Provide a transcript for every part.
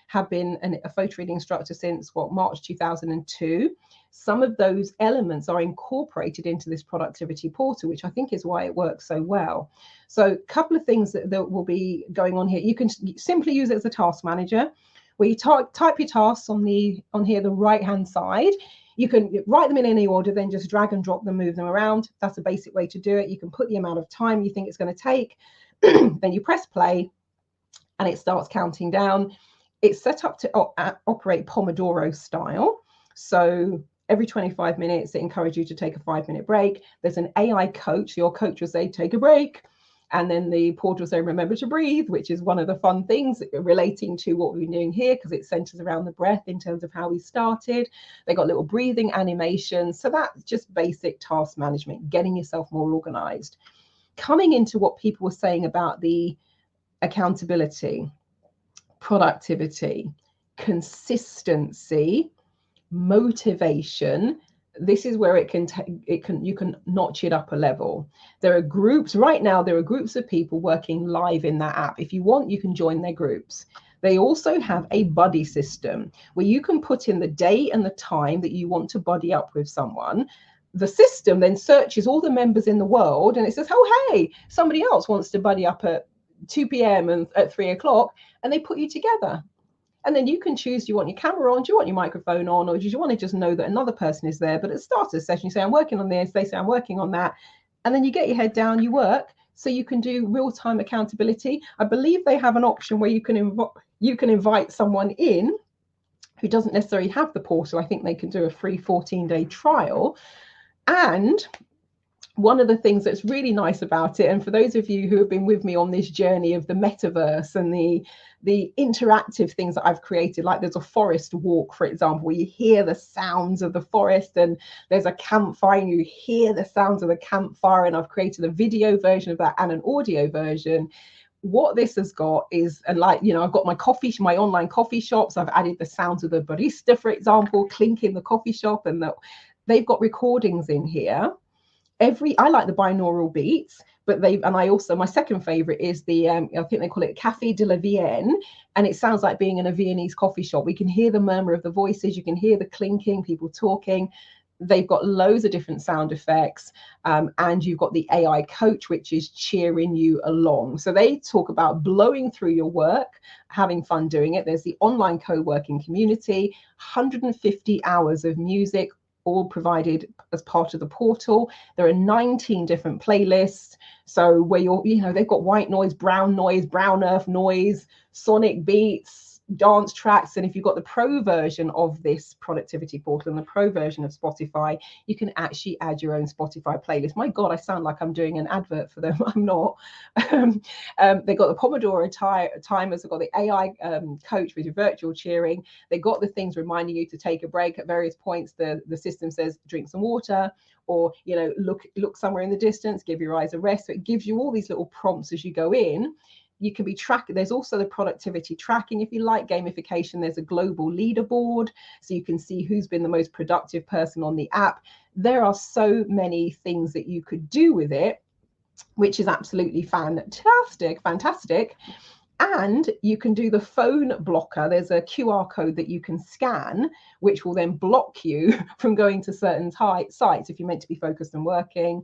have been a photo reading instructor since March 2002. Some of those elements are incorporated into this productivity portal, which I think is why it works so well. So a couple of things that will be going on here. You can simply use it as a task manager, where you type your tasks on here, the right hand side. You can write them in any order, then just drag and drop them, move them around. That's a basic way to do it. You can put the amount of time you think it's going to take. Then you press play and it starts counting down. It's set up to operate Pomodoro style. So every 25 minutes, it encourages you to take a 5-minute break. There's an AI coach. Your coach will say, take a break. And then the portal will say, remember to breathe, which is one of the fun things relating to what we're doing here, because it centers around the breath in terms of how we started. They got little breathing animations. So that's just basic task management, getting yourself more organized. Coming into what people were saying about the accountability, productivity, consistency, motivation. This is where you can notch it up a level. There are groups right now. There are groups of people working live in that app. If you want, you can join their groups. They also have a buddy system where you can put in the day and the time that you want to buddy up with someone. The system then searches all the members in the world and it says, oh, hey, somebody else wants to buddy up at 2 p.m. and at 3 o'clock, and they put you together. And then you can choose, do you want your camera on, do you want your microphone on, or do you want to just know that another person is there? But at the start of the session, you say, I'm working on this, they say, I'm working on that. And then you get your head down, you work, so you can do real-time accountability. I believe they have an option where you can invite someone in who doesn't necessarily have the portal. I think they can do a free 14-day trial. And one of the things that's really nice about it, and for those of you who have been with me on this journey of the metaverse and the interactive things that I've created, like there's a forest walk, for example, where you hear the sounds of the forest, and there's a campfire and you hear the sounds of the campfire, and I've created a video version of that and an audio version. What this has got is, and like, you know, I've got my online coffee shops. I've added the sounds of the barista, for example, clinking the coffee shop, and they've got recordings in here. I like the binaural beats, but my second favorite is the I think they call it Café de la Vienne, and it sounds like being in a Viennese coffee shop. We can hear the murmur of the voices, you can hear the clinking, people talking. They've got loads of different sound effects, and you've got the AI coach, which is cheering you along. So they talk about blowing through your work, having fun doing it. There's the online co-working community, 150 hours of music, all provided as part of the portal. There are 19 different playlists. So where they've got white noise, brown earth noise, sonic beats, dance tracks. And if you've got the pro version of this productivity portal and the pro version of Spotify, you can actually add your own Spotify playlist. My God, I sound like I'm doing an advert for them. I'm not. They've got the Pomodoro timers. They've got the AI coach with your virtual cheering. They've got the things reminding you to take a break at various points. The system says drink some water, or look somewhere in the distance, give your eyes a rest. So it gives you all these little prompts as you go in. You can be tracking. There's also the productivity tracking. If you like gamification, there's a global leaderboard, so you can see who's been the most productive person on the app. There are so many things that you could do with it, which is absolutely fantastic. And you can do the phone blocker. There's a QR code that you can scan, which will then block you from going to certain sites if you're meant to be focused and working.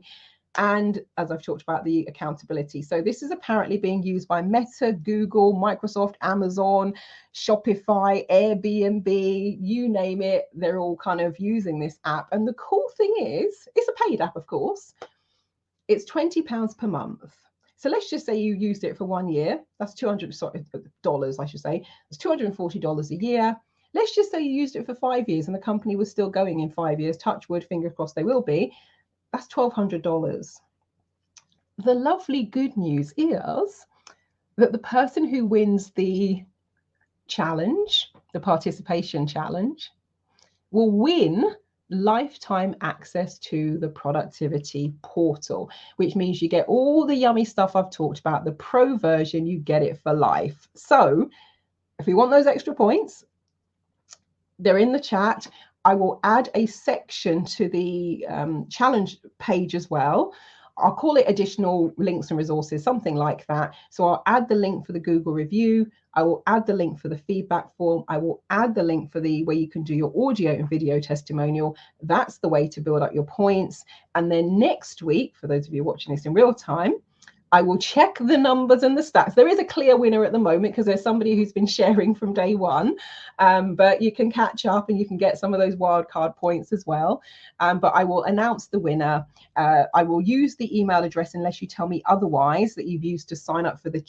And as I've talked about, the accountability. So this is apparently being used by Meta, Google, Microsoft, Amazon, Shopify, Airbnb, you name it. They're all kind of using this app. And the cool thing is, it's a paid app, of course. It's £20 per month. So let's just say you used it for 1 year. That's $200, I should say. It's $240 a year. Let's just say you used it for 5 years and the company was still going in 5 years. Touch wood, fingers crossed they will be. That's $1,200. The lovely good news is that the person who wins the challenge, the participation challenge, will win lifetime access to the productivity portal, which means you get all the yummy stuff I've talked about. The pro version, you get it for life. So if we want those extra points, they're in the chat. I will add a section to the challenge page as well I'll call it additional links and resources, something like that. So I'll add the link for the Google review. I will add the link for the feedback form. I will add the link for the where you can do your audio and video testimonial. That's the way to build up your points. And then next week, for those of you watching this in real time, I will check the numbers and the stats. There is a clear winner at the moment because there's somebody who's been sharing from day one, but you can catch up and you can get some of those wildcard points as well. But I will announce the winner. I will use the email address unless you tell me otherwise that you've used to sign up for the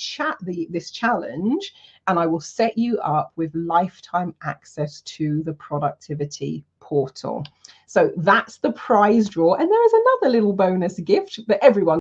this challenge, and I will set you up with lifetime access to the productivity portal. So that's the prize draw, and there is another little bonus gift that everyone